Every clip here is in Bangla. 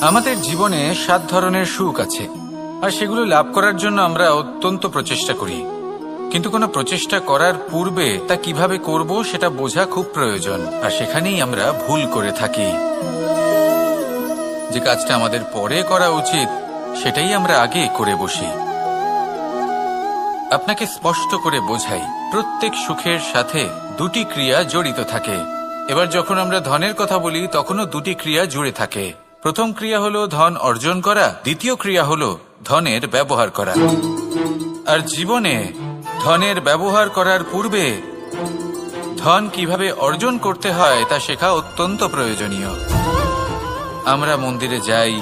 আমাদের জীবনে 7 ধরনের সুখ আছে, আর সেগুলো লাভ করার জন্য আমরা অত্যন্ত প্রচেষ্টা করি। কিন্তু কোনো প্রচেষ্টা করার পূর্বে তা কিভাবে করব সেটা বোঝা খুব প্রয়োজন, আর সেখানেই আমরা ভুল করে থাকি। যে কাজটা আমাদের পরে করা উচিত সেটাই আমরা আগে করে বসি। আপনাকে স্পষ্ট করে বোঝাই, প্রত্যেক সুখের সাথে 2টি ক্রিয়া জড়িত থাকে। এবার যখন আমরা ধনের কথা বলি তখনও 2টি ক্রিয়া জুড়ে থাকে। প্রথম ক্রিয়া হলো ধন অর্জন করা, দ্বিতীয় ক্রিয়া হলো ধনের ব্যবহার করা। আর জীবনে ধনের ব্যবহার করার পূর্বে ধন কিভাবে অর্জন করতে হয় তা শেখা অত্যন্ত প্রয়োজনীয়। আমরা মন্দিরে যাই,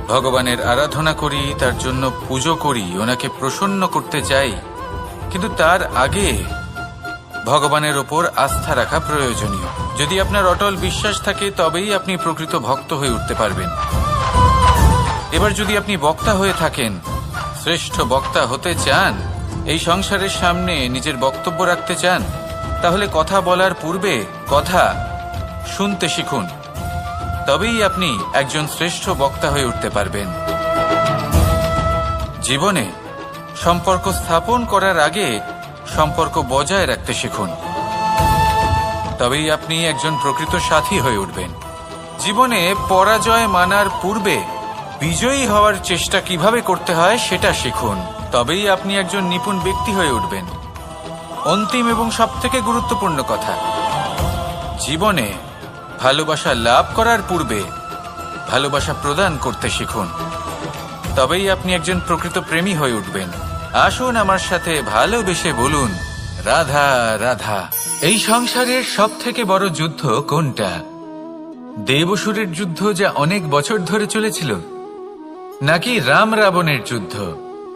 ভগবানের আরাধনা করি, তার জন্য পুজো করি, ওনাকে প্রসন্ন করতে চাই, কিন্তু তার আগে ভগবানের ওপর আস্থা রাখা প্রয়োজনীয়। যদি আপনার অটল বিশ্বাস থাকে তবেই আপনি প্রকৃত ভক্ত হয়ে উঠতে পারবেন। এবার যদি আপনি বক্তা হয়ে থাকেন, শ্রেষ্ঠ বক্তা হতে চান, এই সংসারের সামনে নিজের বক্তব্য রাখতে চান, তাহলে কথা বলার পূর্বে কথা শুনতে শিখুন। তবেই আপনি একজন শ্রেষ্ঠ বক্তা হয়ে উঠতে পারবেন। জীবনে সম্পর্ক স্থাপন করার আগে সম্পর্ক বজায় রাখতে শিখুন, তবেই আপনি একজন প্রকৃত সাথী হয়ে উঠবেন। জীবনে পরাজয় মানার পূর্বে বিজয়ী হওয়ার চেষ্টা কিভাবে করতে হয় সেটা শিখুন, তবেই আপনি একজন নিপুণ ব্যক্তি হয়ে উঠবেন। অন্তিম এবং সবথেকে গুরুত্বপূর্ণ কথা, জীবনে ভালোবাসা লাভ করার পূর্বে ভালোবাসা প্রদান করতে শিখুন, তবেই আপনি একজন প্রকৃত প্রেমী হয়ে উঠবেন। আসুন আমার সাথে ভালোবেসে বলুন, রাধা রাধা। এই সংসারের সবথেকে বড় যুদ্ধ কোনটা? দেব-অসুরের যুদ্ধ যা অনেক বছর ধরে চলেছিল, নাকি রাম রাবণের যুদ্ধ,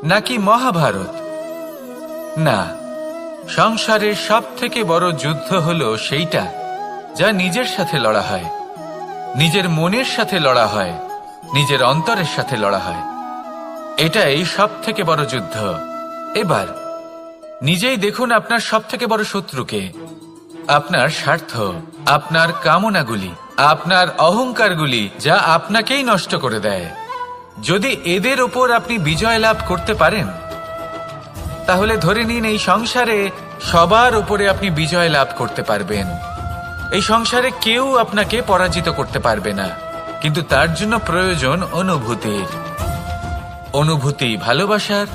নাকি মহাভারত? না, সংসারের সবথেকে বড় যুদ্ধ হলো সেইটা যা নিজের সাথে লড়া হয়, নিজের মনের সাথে লড়া হয়, নিজের অন্তরের সাথে লড়া হয়। এটাই সবথেকে বড় যুদ্ধ। এবার নিজেই দেখুন আপনার সবথেকে বড় শত্রুকে। আপনার স্বার্থ, আপনার কামনাগুলি, আপনার অহংকারগুলি, যা আপনাকেই নষ্ট করে দেয়। যদি এদের ওপর আপনি বিজয় লাভ করতে পারেন, তাহলে ধরে নিন এই সংসারে সবার উপরে আপনি বিজয় লাভ করতে পারবেন। এই সংসারে কেউ আপনাকে পরাজিত করতে পারবে না, কিন্তু তার জন্য প্রয়োজন অনুভূতির। অনুভূতি ভালোবাসার,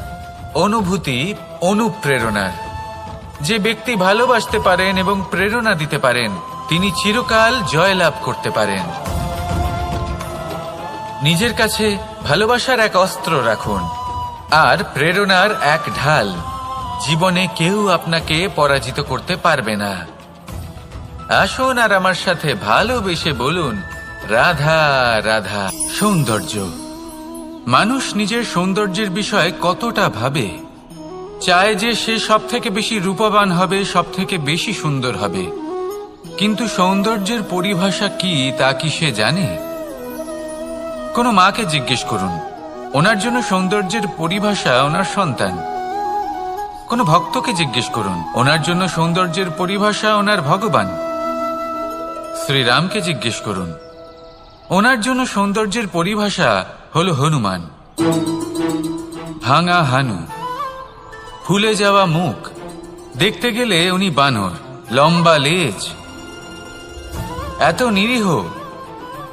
অনুভূতি অনুপ্রেরণার। যে ব্যক্তি ভালোবাসতে পারেন এবং প্রেরণা দিতে পারেন, তিনি চিরকাল জয়লাভ করতে পারেন। নিজের কাছে ভালোবাসার এক অস্ত্র রাখুন আর প্রেরণার এক ঢাল। জীবনে কেউ আপনাকে পরাজিত করতে পারবে না। আসুন আর আমার সাথে ভালোবেসে বলুন, রাধা রাধা। সৌন্দর্য। মানুষ নিজের সৌন্দর্যের বিষয়ে কতটা ভাবে, চায় যে সে সবথেকে বেশি রূপবান হবে, সবথেকে বেশি সুন্দর হবে, কিন্তু সৌন্দর্যের পরিভাষা কি তা কি সে জানে? কোনো মাকে জিজ্ঞেস করুন, ওনার জন্য সৌন্দর্যের পরিভাষা ওনার সন্তান। কোনো ভক্তকে জিজ্ঞেস করুন, ওনার জন্য সৌন্দর্যের পরিভাষা ওনার ভগবান। শ্রীরামকে জিজ্ঞেস করুন, ওনার জন্য সৌন্দর্যের পরিভাষা হলো হনুমান। ভাঙা হানু, ফুলে যাওয়া মুখ, দেখতে গেলে উনি বানর, লম্বা লেজ, এত নিরীহ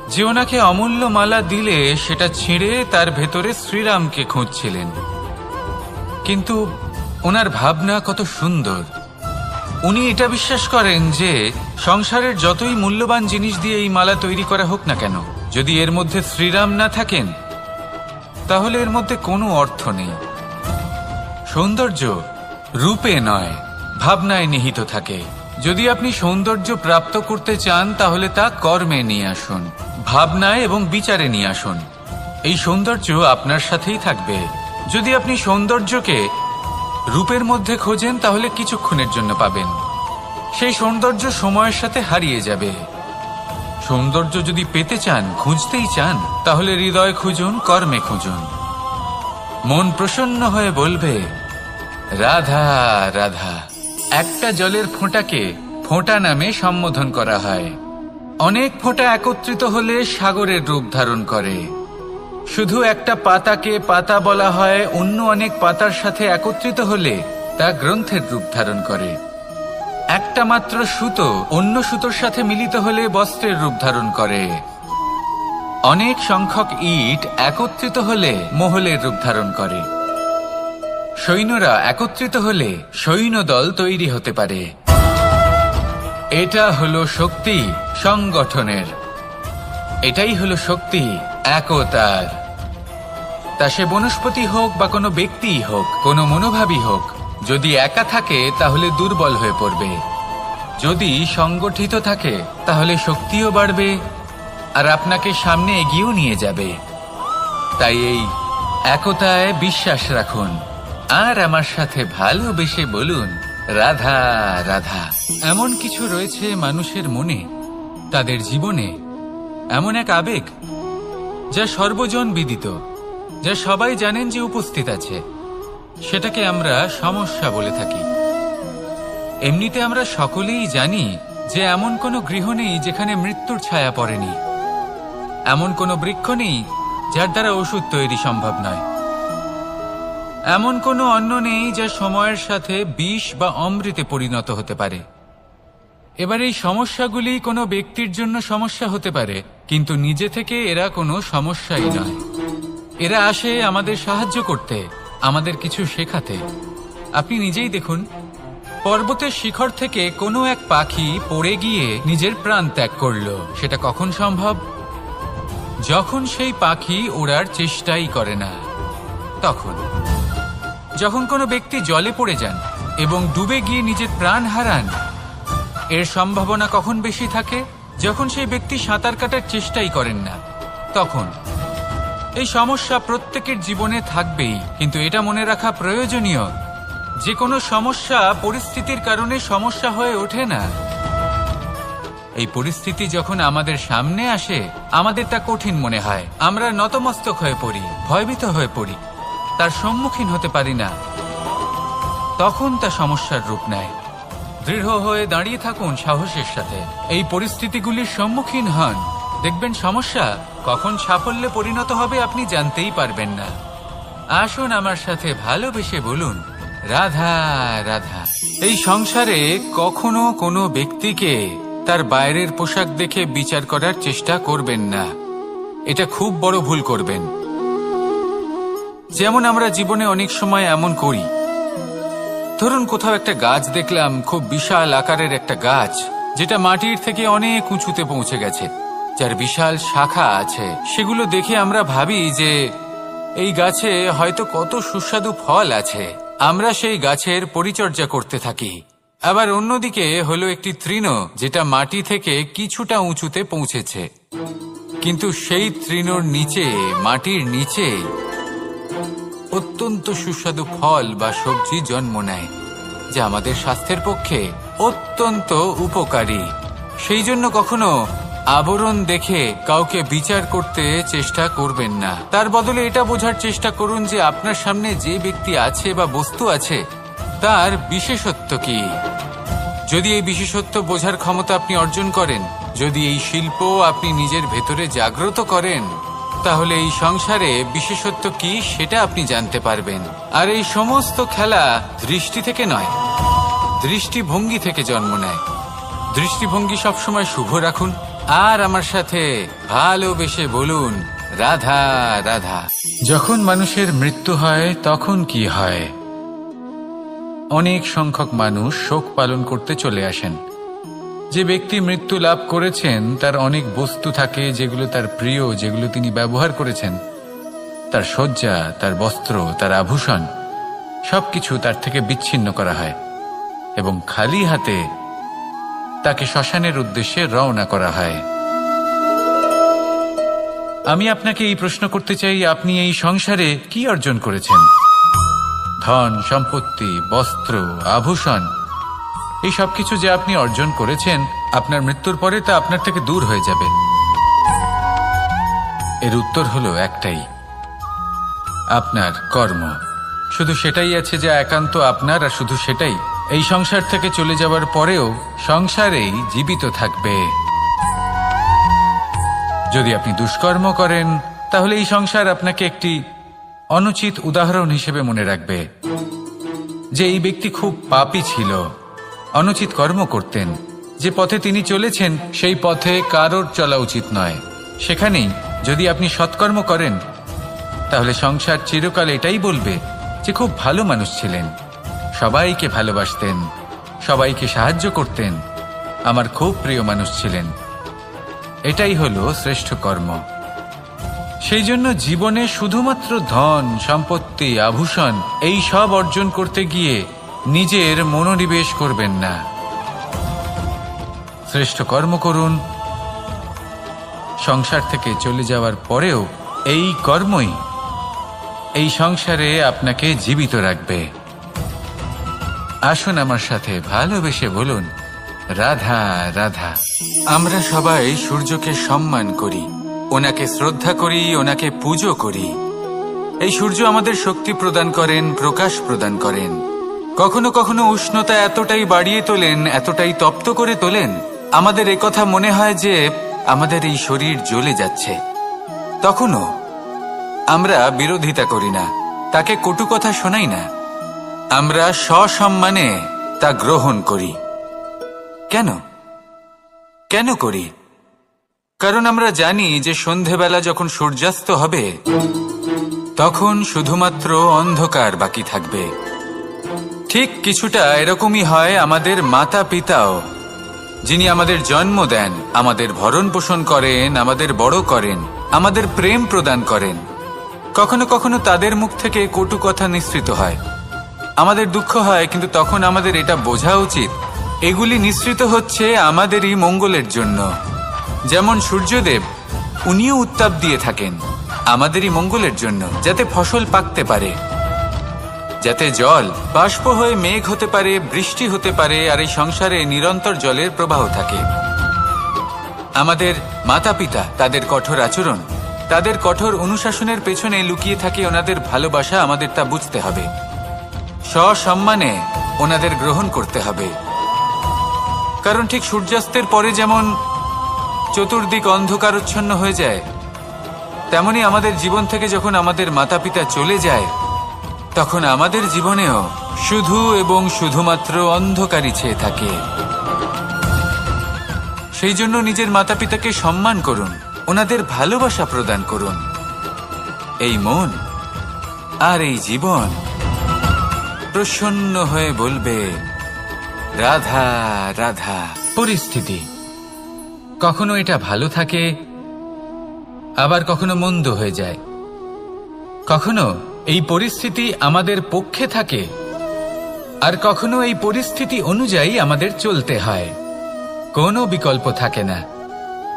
যে ওনাকে অমূল্য মালা দিলে সেটা ছিঁড়ে তার ভেতরে শ্রীরামকে খুঁজছিলেন। কিন্তু ওনার ভাবনা কত সুন্দর। উনি এটা বিশ্বাস করেন যে সংসারের যতই মূল্যবান জিনিস দিয়ে এই মালা তৈরি করা হোক না কেন, যদি এর মধ্যে শ্রীরাম না থাকেন তাহলে এর মধ্যে কোনো অর্থ নেই। সৌন্দর্য রূপে নয়, ভাবনায় নিহিত থাকে। যদি আপনি সৌন্দর্য প্রাপ্ত করতে চান তাহলে তা কর্মে নিয়ে আসুন, ভাবনায় এবং বিচারে নিয়ে আসুন। এই সৌন্দর্য আপনার সাথেই থাকবে। যদি আপনি সৌন্দর্যকে রূপের মধ্যে খোঁজেন তাহলে কিছুক্ষণের জন্য পাবেন, সেই সৌন্দর্য সময়ের সাথে হারিয়ে যাবে। সৌন্দর্য যদি পেতে চান, খুঁজতেই চান, তাহলে হৃদয় খুঁজুন, কর্মে খুঁজুন। মন প্রসন্ন হয়ে বলবে, রাধা রাধা। একটা জলের ফোঁটাকে ফোঁটা নামে সম্বোধন করা হয়। অনেক ফোঁটা একত্রিত হলে সাগরের রূপ ধারণ করে। শুধু একটা পাতাকে পাতা বলা হয়, অন্য অনেক পাতার সাথে একত্রিত হলে তা গ্রন্থের রূপ ধারণ করে। একটা মাত্র সুতো অন্য সুতোর সাথে মিলিত হলে বস্ত্রের রূপ ধারণ করে। অনেক সংখ্যক ইট একত্রিত হলে মহলের রূপ ধারণ করে। সৈন্যরা একত্রিত হলে সৈন্যদল তৈরি হতে পারে। এটা হলো শক্তি সংগঠনের, এটাই হলো শক্তি একতার। তা সে বনস্পতি হোক বা কোনো ব্যক্তিই হোক, কোনো মনোভাবই হোক, যদি একা থাকে তাহলে দুর্বল হয়ে পড়বে। যদি সংগঠিত থাকে তাহলে শক্তিও বাড়বে আর আপনাকে সামনে এগিয়েও নিয়ে যাবে। তাই এই একতায় বিশ্বাস রাখুন আর আমার সাথে ভালোবেসে বলুন রাধা রাধা। এমন কিছু রয়েছে মানুষের মনে, তাদের জীবনে এমন এক আবেগ যা সর্বজন বিদিত, যা সবাই জানেন যে উপস্থিত আছে। সেটাকে আমরা সমস্যা বলে থাকি। এমনিতে আমরা সকলেই জানি যে এমন কোনো গৃহ নেই যেখানে মৃত্যুর ছায়া পড়েনি, এমন কোনো বৃক্ষ নেই যার দ্বারা ওষুধ তৈরি সম্ভব নয়, এমন কোনো অন্ন নেই যা সময়ের সাথে বিষ বা অমৃতে পরিণত হতে পারে। এবার এই সমস্যাগুলি কোনো ব্যক্তির জন্য সমস্যা হতে পারে, কিন্তু নিজে থেকে এরা কোনো সমস্যাই নয়। এরা আসে আমাদের সাহায্য করতে, আমাদের কিছু শেখাতে। আপনি নিজেই দেখুন, পর্বতের শিখর থেকে কোনো এক পাখি পড়ে গিয়ে নিজের প্রাণ ত্যাগ করলো। সেটা কখন সম্ভব? যখন সেই পাখি ওড়ার চেষ্টাই করে না। তখন যখন কোনো ব্যক্তি জলে পড়ে যান এবং ডুবে গিয়ে নিজের প্রাণ হারান, এর সম্ভাবনা কখন বেশি থাকে? যখন সেই ব্যক্তি সাঁতার কাটার চেষ্টাই করেন না। তখন এই সমস্যা প্রত্যেকের জীবনে থাকবেই, কিন্তু এটা মনে রাখা প্রয়োজনীয় যে কোনো সমস্যা পরিস্থিতির কারণে সমস্যা হয়ে ওঠে না। এই পরিস্থিতি যখন আমাদের সামনে আসে, আমাদের তা কঠিন মনে হয়, আমরা নতমস্তক হয়ে পড়ি, ভয়ভীত হয়ে পড়ি, তার সম্মুখীন হতে পারি না। তখন তা সমস্যার রূপ নেয়। দৃঢ় হয়ে দাঁড়িয়ে থাকুন সাহসের সাথে, এই পরিস্থিতিগুলির সম্মুখীন হন। দেখবেন সমস্যা কখন সাফল্যে পরিণত হবে আপনি জানতেই পারবেন না। আসুন আমার সাথে ভালোবেসে বলুন রাধা রাধা। এই সংসারে কখনো কোনো ব্যক্তিকে তার বাইরের পোশাক দেখে বিচার করার চেষ্টা করবেন না। এটা খুব বড় ভুল করবেন। যেমন আমরা জীবনে অনেক সময় এমন করি। ধরুন কোথাও একটা গাছ দেখলাম, খুব বিশাল আকারের একটা গাছ, যেটা মাটির থেকে অনেক উঁচুতে পৌঁছে গেছে, যার বিশাল শাখা আছে। সেগুলো দেখে আমরা ভাবি যে এই গাছে হয়তো কত সুস্বাদু ফল আছে। আমরা সেই গাছের পরিচর্যা করতে থাকি। আবার অন্যদিকে হলো একটি তৃণ, যেটা মাটি থেকে কিছুটা উঁচুতে পৌঁছেছে, কিন্তু সেই তৃণর নিচে, মাটির নিচে অত্যন্ত সুস্বাদু ফল বা সবজি জন্ম নেয়, যা আমাদের স্বাস্থ্যের পক্ষে অত্যন্ত উপকারী। সেই জন্য কখনো আবরণ দেখে কাউকে বিচার করতে চেষ্টা করবেন না। তার বদলে এটা বোঝার চেষ্টা করুন যে আপনার সামনে যে ব্যক্তি আছে বা বস্তু আছে তার বিশেষত্ব কি। যদি এই বিশেষত্ব বোঝার ক্ষমতা আপনি অর্জন করেন, যদি এই শিল্প আপনি নিজের ভেতরে জাগ্রত করেন, তাহলে এই সংসারে বিশেষত্ব কি সেটা আপনি জানতে পারবেন। আর এই সমস্ত খেলা দৃষ্টি থেকে নয়, দৃষ্টিভঙ্গি থেকে জন্ম নেয়। দৃষ্টিভঙ্গি সবসময় শুভ রাখুন আর আমার সাথে ভালোবেসে বলুন রাধা রাধা। যখন মানুষের মৃত্যু হয় তখন কি হয়? অনেক সংখ্যক মানুষ শোক পালন করতে চলে আসেন। যে ব্যক্তি মৃত্যু লাভ করেছেন তার অনেক বস্তু থাকে যেগুলো তার প্রিয়, যেগুলো তিনি ব্যবহার করেছেন। তার শয্যা, তার বস্ত্র, তার আভূষণ সবকিছু তার থেকে বিচ্ছিন্ন করা হয় এবং খালি হাতে তাকে শ্মশানের উদ্দেশ্যে রওনা করা হয়। আমি আপনাকে এই প্রশ্ন করতে চাই, আপনি এই সংসারে কি অর্জন করেছেন? ধন সম্পত্তি, বস্ত্র, আভূষণ, এই সবকিছু যে আপনি অর্জন করেছেন, আপনার মৃত্যুর পরে তা আপনার থেকে দূর হয়ে যাবে। এর উত্তর হলো একটাই, আপনার কর্ম। শুধু সেটাই আছে যা একান্ত আপনার, আর শুধু সেটাই এই সংসার থেকে চলে যাওয়ার পরেও সংসারেই জীবিত থাকবে। যদি আপনি দুষ্কর্ম করেন, তাহলে এই সংসার আপনাকে একটি অনুচিত উদাহরণ হিসেবে মনে রাখবে যে এই ব্যক্তি খুব পাপী ছিল, অনুচিত কর্ম করতেন। যে পথে তিনি চলেছেন সেই পথে কারোর চলা উচিত নয়। সেখানেই যদি আপনি সৎকর্ম করেন তাহলে সংসার চিরকাল এটাই বলবে যে খুব ভালো মানুষ ছিলেন, সবাইকে ভালোবাসতেন, সবাইকে সাহায্য করতেন, আমার খুব প্রিয় মানুষ ছিলেন। এটাই হলো শ্রেষ্ঠ কর্ম। সেই জন্য জীবনে শুধুমাত্র ধন, সম্পত্তি, আভূষণ এই সব অর্জন করতে গিয়ে নিজের মনোনিবেশ করবেন না। শ্রেষ্ঠ কর্ম করুন। সংসার থেকে চলে যাওয়ার পরেও এই কর্মই এই সংসারে আপনাকে জীবিত রাখবে। আসুন আমার সাথে ভালোবেসে বলুন, রাধা রাধা। আমরা সবাই সূর্যকে সম্মান করি, ওনাকে শ্রদ্ধা করি, ওনাকে পুজো করি। এই সূর্য আমাদের শক্তি প্রদান করেন, প্রকাশ প্রদান করেন। কখনো কখনো উষ্ণতা এতটাই বাড়িয়ে তোলেন, এতটাই তপ্ত করে তোলেন, আমাদের একথা মনে হয় যে আমাদের এই শরীর জ্বলে যাচ্ছে। তখনও আমরা বিরোধিতা করি না, তাকে কটু কথা শোনাই না, আমরা সসম্মানে তা গ্রহণ করি। কেন কেন করি? কারণ আমরা জানি যে সন্ধেবেলা যখন সূর্যাস্ত হবে তখন শুধুমাত্র অন্ধকার বাকি থাকবে। ঠিক কিছুটা এরকমই হয় আমাদের মাতা পিতাও, যিনি আমাদের জন্ম দেন, আমাদের ভরণ পোষণ করেন, আমাদের বড় করেন, আমাদের প্রেম প্রদান করেন। কখনো কখনো তাদের মুখ থেকে কটু কথা নিঃসৃত হয়, আমাদের দুঃখ হয়, কিন্তু তখন আমাদের এটা বোঝা উচিত এগুলি নিঃসৃত হচ্ছে আমাদেরই মঙ্গলের জন্য। যেমন সূর্যদেব, উনিও উত্তাপ দিয়ে থাকেন আমাদেরই মঙ্গলের জন্য, যাতে ফসল পাকতে পারে, যাতে জল বাষ্প হয়ে মেঘ হতে পারে, বৃষ্টি হতে পারে, আর এই সংসারে নিরন্তর জলের প্রবাহ থাকে। আমাদের মাতা পিতা, তাদের কঠোর আচরণ, তাদের কঠোর অনুশাসনের পেছনে লুকিয়ে থাকে ওনাদের ভালোবাসা। আমাদের তা বুঝতে হবে, সসম্মানে ওনাদের গ্রহণ করতে হবে। কারণ ঠিক সূর্যাস্তের পরে যেমন চতুর্দিক অন্ধকারচ্ছন্ন হয়ে যায়, তেমনি আমাদের জীবন থেকে যখন আমাদের মাতা পিতা চলে যায় তখন আমাদের জীবনেও শুধু এবং শুধুমাত্র অন্ধকারই ছেয়ে থাকে। সেই জন্য নিজের মাতা পিতাকে সম্মান করুন, ওনাদের ভালোবাসা প্রদান করুন। এই মন আর এই জীবন প্রসন্ন হয়ে বলবে, রাধা রাধা। পরিস্থিতি কখনো এটা ভালো থাকে, আবার কখনো মন্দ হয়ে যায়। কখনো এই পরিস্থিতি আমাদের পক্ষে থাকে, আর কখনো এই পরিস্থিতি অনুযায়ী আমাদের চলতে হয়, কোনো বিকল্প থাকে না।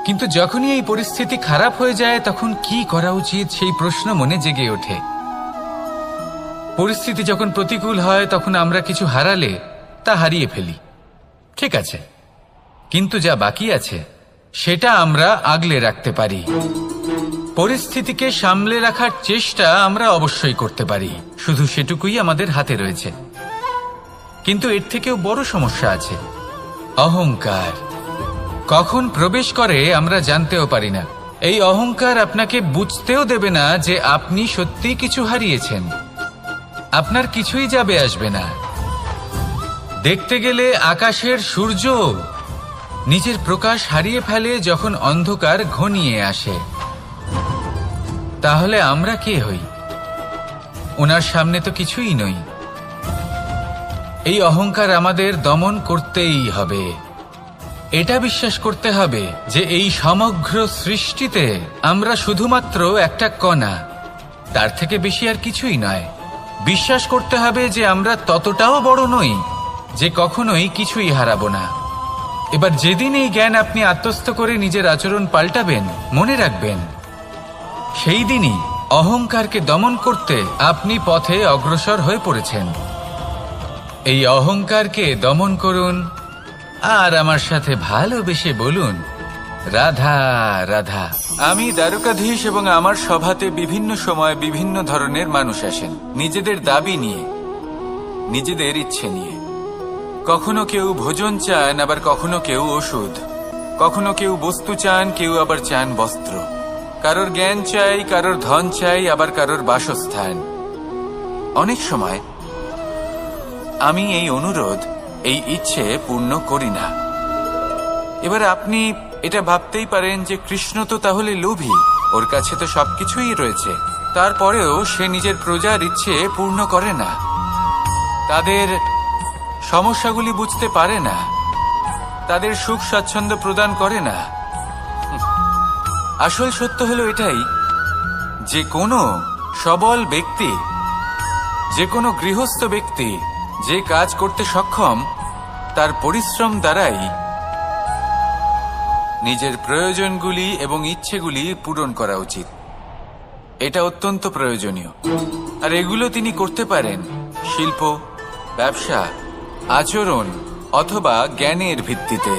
কিন্তু যখনই এই পরিস্থিতি খারাপ হয়ে যায় তখন কি করা উচিত সেই প্রশ্ন মনে জেগে ওঠে। পরিস্থিতি যখন প্রতিকূল হয় তখন আমরা কিছু হারালে তা হারিয়ে ফেলি, ঠিক আছে, কিন্তু যা বাকি আছে সেটা আমরা আগলে রাখতে পারি। পরিস্থিতিকে সামলে রাখার চেষ্টা আমরা অবশ্যই করতে পারি, শুধু সেটুকুই আমাদের হাতে রয়েছে। কিন্তু এর থেকেও বড় সমস্যা আছে, অহংকার। কখন প্রবেশ করে আমরা জানতেও পারি না। এই অহংকার আপনাকে বুঝতেও দেবে না যে আপনি সত্যি কিছু হারিয়েছেন। আপনার কিছুই যাবে আসবে না। দেখতে গেলে আকাশের সূর্য নিজের প্রকাশ হারিয়ে ফেলে যখন অন্ধকার ঘনিয়ে আসে। তাহলে আমরা কে হই? ওনার সামনে তো কিছুই নই। এই অহংকার আমাদের দমন করতেই হবে। এটা বিশ্বাস করতে হবে যে এই সমগ্র সৃষ্টিতে আমরা শুধুমাত্র একটা কণা, তার থেকে বেশি আর কিছুই নয়। বিশ্বাস করতে হবে যে আমরা ততটাও বড় নই যে কখনোই কিছুই হারাবো না। এবার যেদিন এই জ্ঞান আপনি আত্মস্থ করে নিজের আচরণ পাল্টাবেন, মনে রাখবেন সেই দিনই অহংকারকে দমন করতে আপনি পথে অগ্রসর হয়ে পড়েছেন। এই অহংকারকে দমন করুন আর আমার সাথে ভালোবেসে বলুন, রাধা রাধা। আমি দ্বারকাধীশ এবং আমার সভাতে বিভিন্ন সময় বিভিন্ন ধরনের মানুষ আসেন, নিজেদের দাবি নিয়ে, নিজেদের ইচ্ছে নিয়ে। কখনো কেউ ভোজন চান, আবার কখনো কেউ ওষুধ, কখনো কেউ বস্তু চান, কেউ আবার চান বস্ত্র। কারোর জ্ঞান চাই, কারোর ধন চাই, আবার কারোর বাসস্থান। অনেক সময় আমি এই অনুরোধ, এই ইচ্ছে পূর্ণ করি না। এবার আপনি এটা ভাবতেই পারেন যে কৃষ্ণ তো তাহলে লোভী, ওর কাছে তো সবকিছুই রয়েছে, তারপরেও সে নিজের প্রজার ইচ্ছে পূর্ণ করে না, তাদের সমস্যাগুলি বুঝতে পারে না, তাদের সুখ স্বাচ্ছন্দ্য প্রদান করে না। আসল সত্য হলো এটাই যে কোনো সবল ব্যক্তি, যে কোনো গৃহস্থ ব্যক্তি যে কাজ করতে সক্ষম, তার পরিশ্রম দ্বারাই নিজের প্রয়োজনগুলি এবং ইচ্ছেগুলি পূরণ করা উচিত। এটা অত্যন্ত প্রয়োজনীয়। আর এগুলো তিনি করতে পারেন শিল্প, ব্যবসা, আচরণ অথবা জ্ঞানের ভিত্তিতে।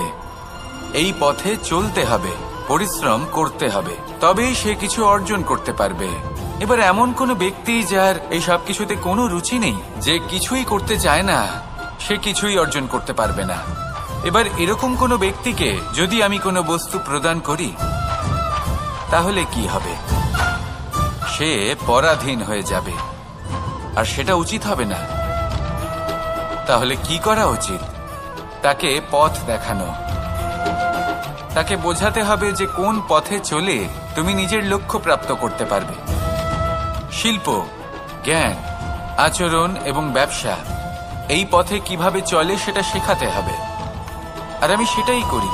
এই পথে চলতে হবে, পরিশ্রম করতে হবে, তবেই সে কিছু অর্জন করতে পারবে। এবার এমন কোনো ব্যক্তি যার এই সব কিছুতে কোনো রুচি নেই, যে কিছুই করতে চায় না, সে কিছুই অর্জন করতে পারবে না। এবার এরকম কোনো ব্যক্তিকে যদি আমি কোনো বস্তু প্রদান করি, তাহলে কি হবে? সে পরাধীন হয়ে যাবে, আর সেটা উচিত হবে না। তাহলে কি করা উচিত? তাকে পথ দেখানো, তাকে বোঝাতে হবে যে কোন পথে চলে তুমি নিজের লক্ষ্য প্রাপ্ত করতে পারবে। শিল্প, জ্ঞান, আচরণ এবং ব্যবসা, এই পথে কিভাবে চলে সেটা শেখাতে হবে। আর আমি সেটাই করি।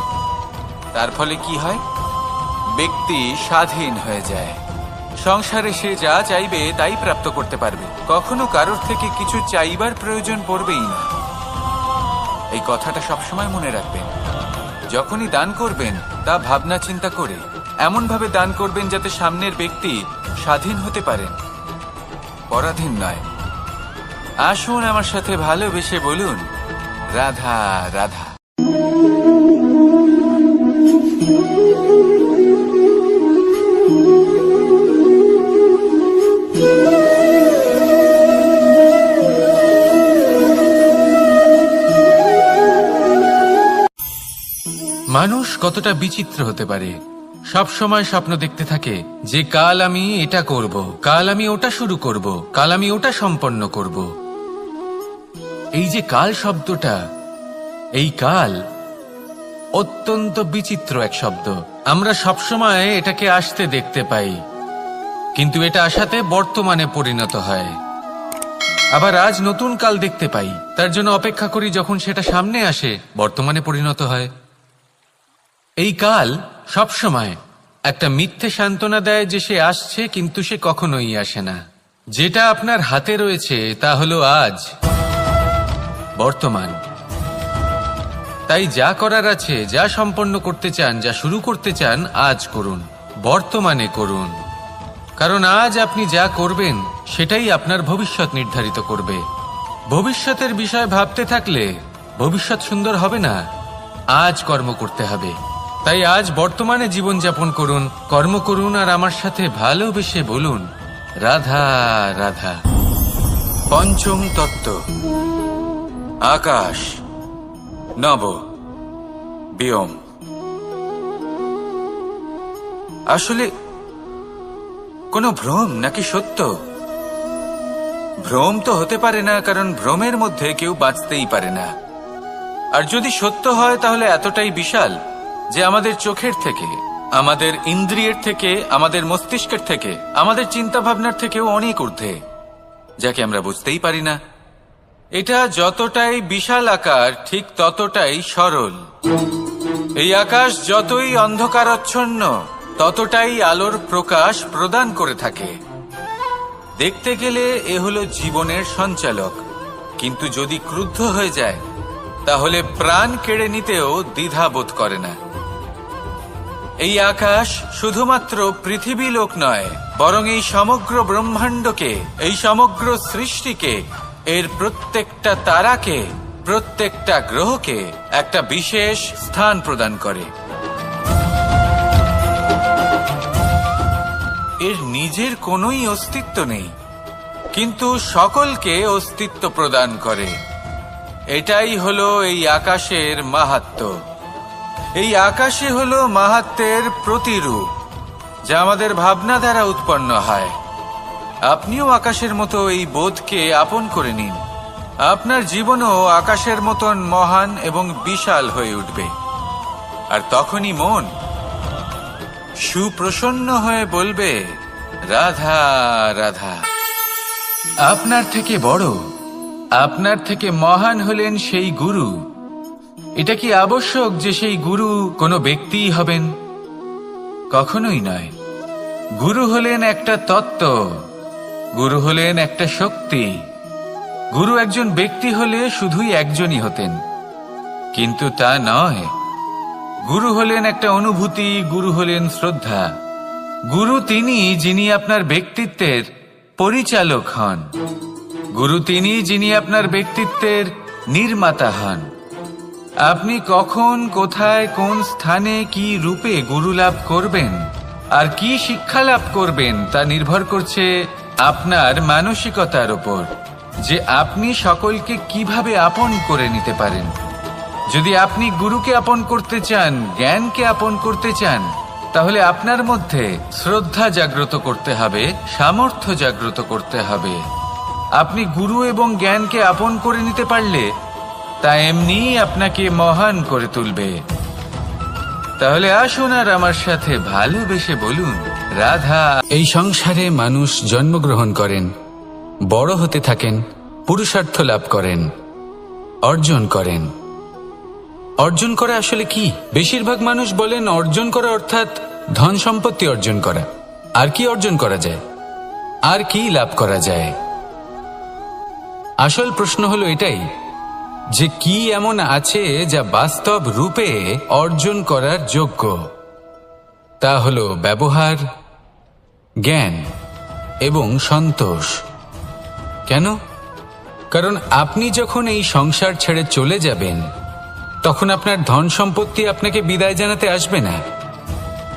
তার ফলে কি হয়? ব্যক্তি স্বাধীন হয়ে যায়। সংসারে সে যা চাইবে তাই প্রাপ্ত করতে পারবে, কখনো কারোর থেকে কিছু চাইবার প্রয়োজন পড়বেই না। এই কথাটা সবসময় মনে রাখবেন। যখনই দান করবেন তা ভাবনা চিন্তা করে এমন ভাবে দান করবেন যাতে সামনের ব্যক্তি স্বাধীন হতে পারেন, পরাধীন নয়। আসুন আমার সাথে ভালোবেসে বলুন, রাধা রাধা। মানুষ কতটা বিচিত্র হতে পারে। সব সময় স্বপ্ন দেখতে থাকে যে কাল আমি এটা করব, কাল আমি ওটা শুরু করব, কাল আমি ওটা সম্পন্ন করব। এই যে কাল শব্দটা, এই কাল অত্যন্ত বিচিত্র এক শব্দ। আমরা সবসময় এটাকে আসতে দেখতে পাই, কিন্তু এটা আসাতে বর্তমানে পরিণত হয়। আবার আজ নতুন কাল দেখতে পাই, তার জন্য অপেক্ষা করি, যখন সেটা সামনে আসে বর্তমানে পরিণত হয়। এই কাল সবসময় একটা মিথ্যে সান্ত্বনা দেয় যে সে আসছে, কিন্তু সে কখনোই আসে না। যেটা আপনার হাতে রয়েছে তা হলো আজ, বর্তমান। তাই যা করার আছে, যা সম্পন্ন করতে চান, যা শুরু করতে চান, আজ করুন, বর্তমানে করুন। কারণ আজ আপনি যা করবেন সেটাই আপনার ভবিষ্যৎ নির্ধারিত করবে। ভবিষ্যতের বিষয় ভাবতে থাকলে ভবিষ্যৎ সুন্দর হবে না। আজ কর্ম করতে হবে। তাই আজ বর্তমানে জীবনযাপন করুন, কর্ম করুন, আর আমার সাথে ভালোবেসে বলুন, রাধা রাধা। পঞ্চম তত্ত্ব, আকাশ, নব, ব্যোম। আসলে কোনো ভ্রম নাকি সত্য? ভ্রম তো হতে পারে না, কারণ ভ্রমের মধ্যে কেউ বাঁচতেই পারে না। আর যদি সত্য হয় তাহলে এতটাই বিশাল যে আমাদের চোখের থেকে, আমাদের ইন্দ্রিয়ের থেকে, আমাদের মস্তিষ্কের থেকে, আমাদের চিন্তা ভাবনার থেকেও অনেক ঊর্ধ্বে, যাকে আমরা বুঝতেই পারি না। এটা যতটাই বিশাল আকার, ঠিক ততটাই সরল। এই আকাশ যতই অন্ধকারাচ্ছন্ন, ততটাই আলোর প্রকাশ প্রদান করে থাকে। দেখতে গেলে এ হলো জীবনের সঞ্চালক, কিন্তু যদি ক্রুদ্ধ হয়ে যায় তাহলে প্রাণ কেড়ে নিতেও দ্বিধাবোধ করে না। এই আকাশ শুধুমাত্র পৃথিবী লোক নয়, বরং এই সমগ্র ব্রহ্মাণ্ডকে, এই সমগ্র সৃষ্টিকে, এর প্রত্যেকটা তারাকে, প্রত্যেকটা গ্রহকে একটা বিশেষ স্থান প্রদান করে। এর নিজের কোনোই অস্তিত্ব নেই, কিন্তু সকলকে অস্তিত্ব প্রদান করে। এটাই হলো এই আকাশের মাহাত্ম্য। এই আকাশে হলো মাহাত্ম্যের প্রতিরূপ। যা আমাদের ভাবনা দ্বারা উৎপন্ন হয়। আপনিও আকাশের মতো এই বোধকে আপন করে নিন। আপনার জীবনও আকাশের মতন মহান এবং বিশাল হয়ে উঠবে। আর তখনই মন সুপ্রসন্ন হয়ে বলবে, রাধা রাধা। আপনার থেকে বড়, আপনার থেকে মহান হলেন সেই গুরু। এটা কি আবশ্যক যে সেই গুরু কোনো ব্যক্তিই হবেন? কখনোই নয়। গুরু হলেন একটা তত্ত্ব, গুরু হলেন একটা শক্তি। গুরু একজন ব্যক্তি হলে শুধুই একজনই হতেন, কিন্তু তা নয়। গুরু হলেন একটা অনুভূতি, গুরু হলেন শ্রদ্ধা। গুরু তিনি যিনি আপনার ব্যক্তিত্বের পরিচালক হন। গুরু তিনি যিনি আপনার ব্যক্তিত্বের নির্মাতা হন। আপনি কখন, কোথায়, কোন স্থানে, কি রূপে গুরু লাভ করবেন আর কি শিক্ষা লাভ করবেন তা নির্ভর করছে আপনার মানসিকতার উপর, যে আপনি সকলকে কিভাবে আপন করে নিতে পারেন। যদি আপনি গুরুকে আপন করতে চান, জ্ঞানকে আপন করতে চান, তাহলে আপনার মধ্যে শ্রদ্ধা জাগ্রত করতে হবে, সামর্থ্য জাগ্রত করতে হবে। আপনি গুরু এবং জ্ঞানকে আপন করে নিতে পারলে তা এমনিই আপনাকে মহান করে তুলবে। তাহলে আসুন আর আমার সাথে ভালোবেসে বলুন, রাধা। এই সংসারে মানুষ জন্মগ্রহণ করেন, বড় হতে থাকেন, পুরুষার্থ লাভ করেন, অর্জন করেন। অর্জন করা আসলে কি? বেশিরভাগ মানুষ বলেন অর্জন করা অর্থাৎ ধন সম্পত্তি অর্জন করা। আর কি অর্জন করা যায়? আর কি লাভ করা যায়? আসল প্রশ্ন হলো এটাই, যে কি এমন আছে যা বাস্তব রূপে অর্জন করার যোগ্য। তা হলো ব্যবহার, জ্ঞান এবং সন্তোষ। কেন? কারণ আপনি যখন এই সংসার ছেড়ে চলে যাবেন, তখন আপনার ধন সম্পত্তি আপনাকে বিদায় জানাতে আসবে না।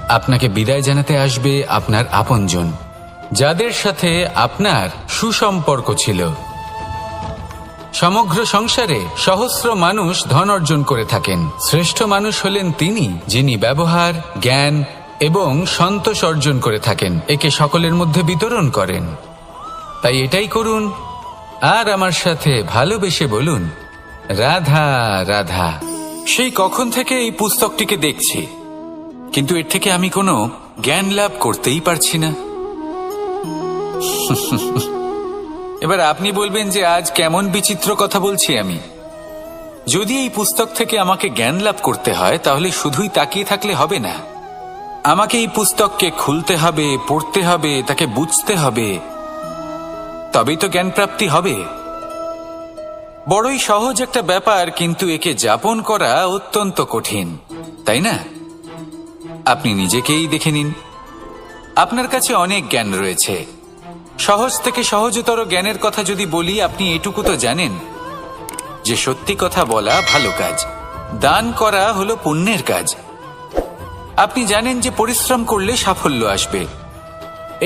আপনাকে বিদায় জানাতে আসবে আপনার আপনজন, যাদের সাথে আপনার সুসম্পর্ক ছিল। সমগ্র সংসারে সহস্র মানুষ ধন অর্জন করে থাকেন। শ্রেষ্ঠ মানুষ হলেন তিনি যিনি ব্যবহার, জ্ঞান এবং সন্তোষ অর্জন করে থাকেন, একে সকলের মধ্যে বিতরণ করেন। তাই এটাই করুন আর আমার সাথে ভালোবেসে বলুন, রাধা রাধা। সেই কখন থেকে এই পুস্তকটিকে দেখছি, কিন্তু এর থেকে আমি কোনো জ্ঞান লাভ করতেই পারছি না। এবার আপনি বলবেন যে আজ কেমন বিচিত্র কথা বলছি আমি। যদি এই পুস্তক থেকে আমাকে জ্ঞান লাভ করতে হয়, তাহলে শুধুই তাকিয়ে থাকলে হবে না। আমাকে এই পুস্তককে খুলতে হবে, পড়তে হবে, তাকে বুঝতে হবে, তবেই তো জ্ঞান প্রাপ্তি হবে। বড়ই সহজ একটা ব্যাপার, কিন্তু একে যাপন করা অত্যন্ত কঠিন, তাই না? আপনি নিজেকেই দেখে নিন। আপনার কাছে অনেক জ্ঞান রয়েছে। সহজ থেকে সহজতর জ্ঞানের কথা যদি বলি, আপনি এটুকু তো জানেন যে সত্যি কথা বলা ভালো কাজ, দান করা হলো পুণ্যের কাজ। আপনি জানেন যে পরিশ্রম করলে সাফল্য আসবে।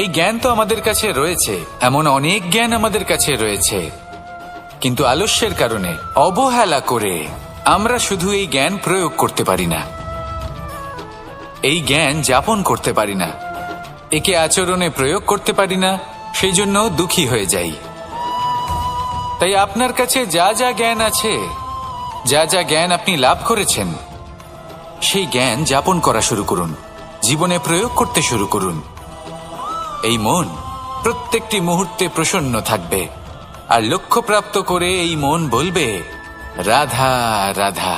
এই জ্ঞান তো আমাদের কাছে রয়েছে, এমন অনেক জ্ঞান আমাদের কাছে রয়েছে, কিন্তু আলস্যের কারণে, অবহেলা করে আমরা শুধু এই জ্ঞান প্রয়োগ করতে পারি না, এই জ্ঞান যাপন করতে পারি না, একে আচরণে প্রয়োগ করতে পারি না। সেই জন্য দুঃখী হয়ে যাই। তাই আপনার কাছে যা যা জ্ঞান আছে, যা যা জ্ঞান আপনি লাভ করেছেন, সেই জ্ঞান যাপন করা শুরু করুন, জীবনে প্রয়োগ করতে শুরু করুন। এই মন প্রত্যেকটি মুহূর্তে প্রসন্ন থাকবে, আর লক্ষ্যপ্রাপ্ত করে এই মন বলবে, রাধা রাধা।